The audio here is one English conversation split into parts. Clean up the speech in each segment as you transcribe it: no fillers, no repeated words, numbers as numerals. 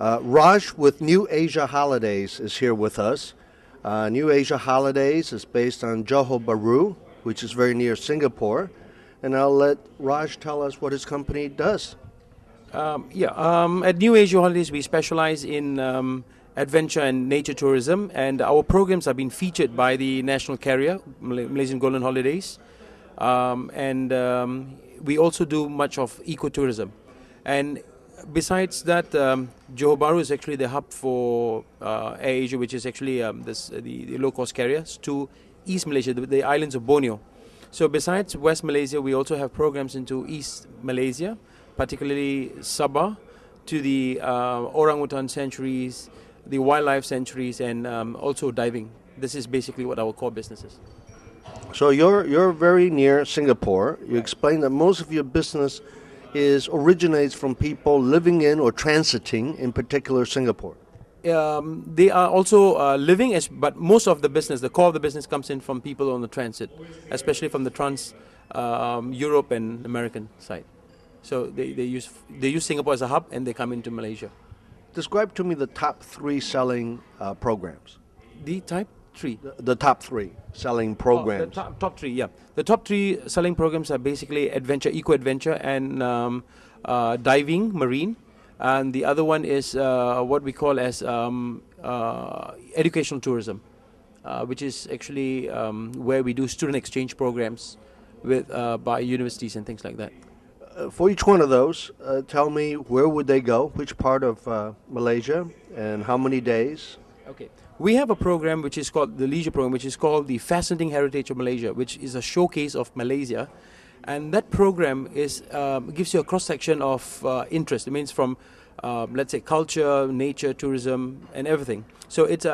Raj with New Asia Holidays is here with us. New Asia Holidays is based on Johor Bahru, which is very near Singapore. And I'll let Raj tell us what his company does. At New Asia Holidays, we specialize in adventure and nature tourism, and our programs have been featured by the national carrier, Malaysian Golden Holidays. We also do much of ecotourism. And besides that, Johor Bahru is actually the hub for Air Asia, which is actually the low-cost carriers to East Malaysia, the islands of Borneo. So besides West Malaysia, we also have programs into East Malaysia, particularly Sabah, to the orangutan sanctuaries, the wildlife sanctuaries, and also diving. This is basically what our core business is. So you're very near Singapore. You explained that most of your business originates from people living in or transiting, in particular, Singapore. They are also living, but most of the business, the core of the business, comes in from people on the transit, especially from the Europe and American side. So they use Singapore as a hub, and they come into Malaysia. Describe to me the top three selling programs. The type three. The top three selling programs. The top three, yeah. The top three selling programs are basically adventure, eco-adventure, and diving, marine. And the other one is what we call as educational tourism, which is actually where we do student exchange programs by universities and things like that. For each one of those, tell me where would they go, which part of Malaysia, and how many days? Okay. We have a program which is called the leisure program, which is called the Fascinating Heritage of Malaysia, which is a showcase of Malaysia. And that program gives you a cross-section of interest. It means from, let's say, culture, nature, tourism, and everything. So it's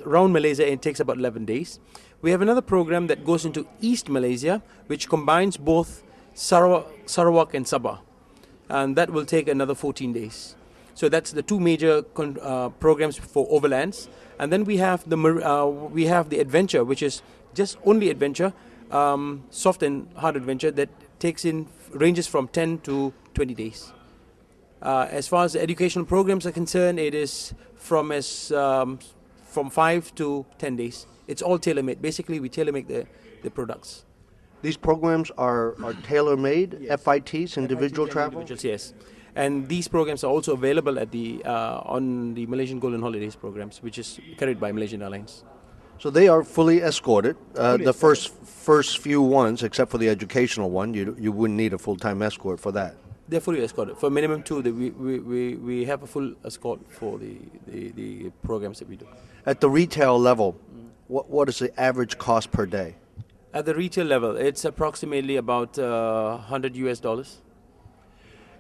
around Malaysia, and it takes about 11 days. We have another program that goes into East Malaysia, which combines both Sarawak and Sabah. And that will take another 14 days. So that's the two major programs for overlands. And then we have the adventure, which is just only adventure, soft and hard adventure that ranges from 10 to 20 days. As far as the educational programs are concerned, it is from 5 to 10 days. It's all tailor-made. Basically, we tailor-make the products. These programs are tailor-made, yes. FITs, individual travel? Yes. And these programs are also available at on the Malaysian Golden Holidays programs, which is carried by Malaysian Airlines. So they are fully escorted. The first few ones, except for the educational one, you wouldn't need a full-time escort for that. They're fully escorted. For minimum two, we have a full escort for the programs that we do. At the retail level, what is the average cost per day? At the retail level, it's approximately about $100.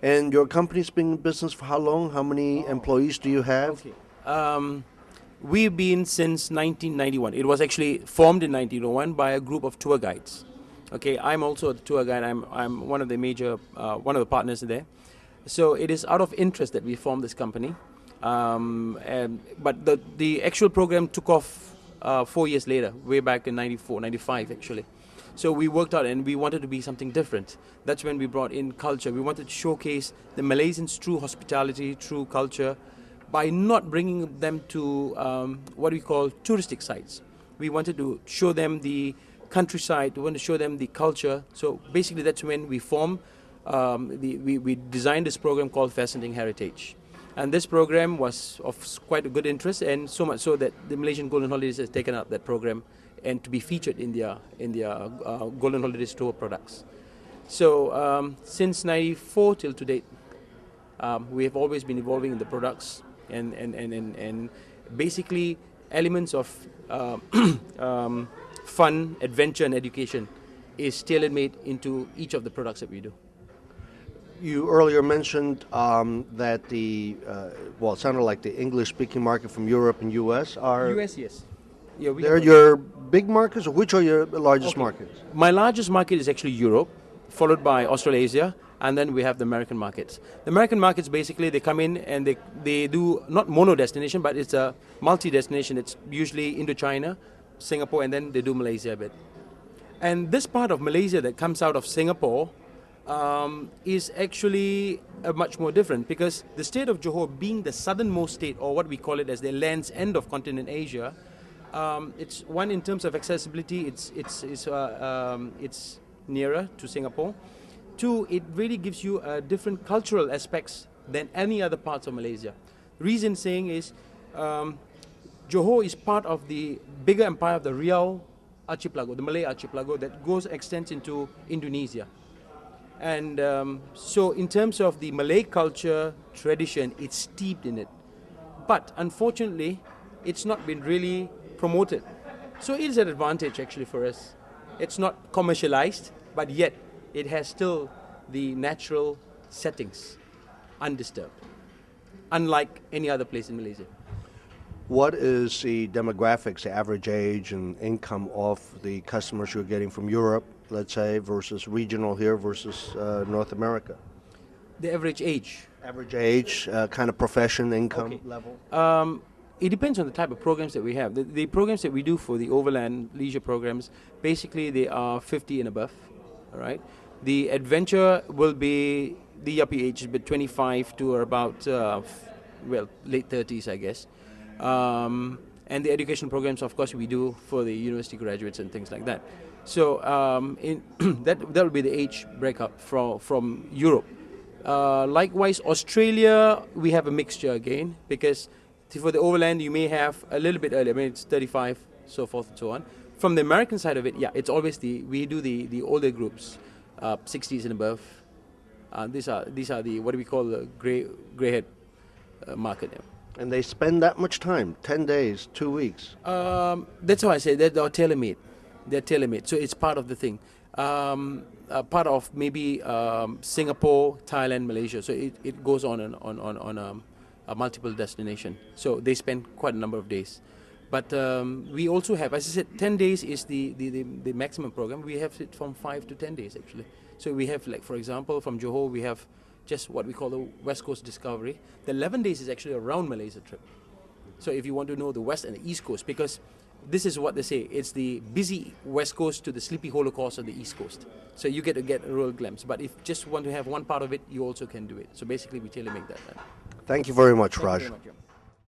And your company's been in business for how long? How many employees do you have? Okay. We've been since 1991. It was actually formed in 1901 by a group of tour guides. Okay, I'm also a tour guide. I'm one of the partners there. So it is out of interest that we formed this company. But the actual program took off 4 years later, way back in 94, 95 actually. So we worked out and we wanted to be something different. That's when we brought in culture. We wanted to showcase the Malaysians' true hospitality, true culture, by not bringing them to what we call touristic sites. We wanted to show them the countryside, we want to show them the culture. So basically that's when we formed, we designed this program called Fascinating Heritage. And this program was of quite a good interest, and so much so that the Malaysian Golden Holidays has taken up that program and to be featured in their Golden Holidays tour products. So since 94 till to date, we have always been evolving in the products and basically elements of fun, adventure, and education is tailor-made into each of the products that we do. You earlier mentioned that it sounded like the English-speaking market from Europe and U.S. are... U.S., yes. Yeah, they're your big markets, or which are your largest markets? My largest market is actually Europe, followed by Australasia, and then we have the American markets. The American markets, basically, they come in and they do not mono-destination, but it's a multi-destination. It's usually Indochina, Singapore, and then they do Malaysia a bit. And this part of Malaysia that comes out of Singapore is actually much more different, because the state of Johor, being the southernmost state, or what we call it as the land's end of continent Asia, it's one in terms of accessibility. It's nearer to Singapore. Two, it really gives you different cultural aspects than any other parts of Malaysia. Reason saying is, Johor is part of the bigger empire of the Riau archipelago, the Malay archipelago that extends into Indonesia. And so in terms of the Malay culture tradition, it's steeped in it. But unfortunately, it's not been really promoted. So it is an advantage actually for us. It's not commercialized, but yet it has still the natural settings undisturbed, unlike any other place in Malaysia. What is the demographics, the average age and income of the customers you're getting from Europe, let's say, versus regional here versus North America? The average age? Average age, kind of profession, income level? It depends on the type of programs that we have. The programs that we do for the overland leisure programs, basically they are 50 and above, all right? The adventure will be, the yuppie age is between 25 to about, late 30s, I guess. And the education programs, of course, we do for the university graduates and things like that. So that will be the age breakup from Europe. Likewise, Australia, we have a mixture again, because for the overland, you may have a little bit earlier. I mean, it's 35, so forth and so on. From the American side of it, yeah, it's always we do the older groups, 60s and above. These are the, what do we call, the grey-head market. Yeah. And they spend that much time, 10 days, 2 weeks? That's how I say they're tailor-made. They're tailor-made, so it's part of the thing. Part of maybe Singapore, Thailand, Malaysia. So it goes on a multiple destination. So they spend quite a number of days. But we also have, as I said, 10 days is the maximum program. We have it from 5 to 10 days actually. So we have, like, for example, from Johor, we have just what we call the West Coast Discovery. The 11 days is actually a round Malaysia trip. So if you want to know the West and the East Coast, because this is what they say, it's the busy West Coast to the sleepy Holocaust of the East Coast. So you get a real glimpse. But if you just want to have one part of it, you also can do it. So basically we tailor make that. Thank you very much, Raj. Thank you very much.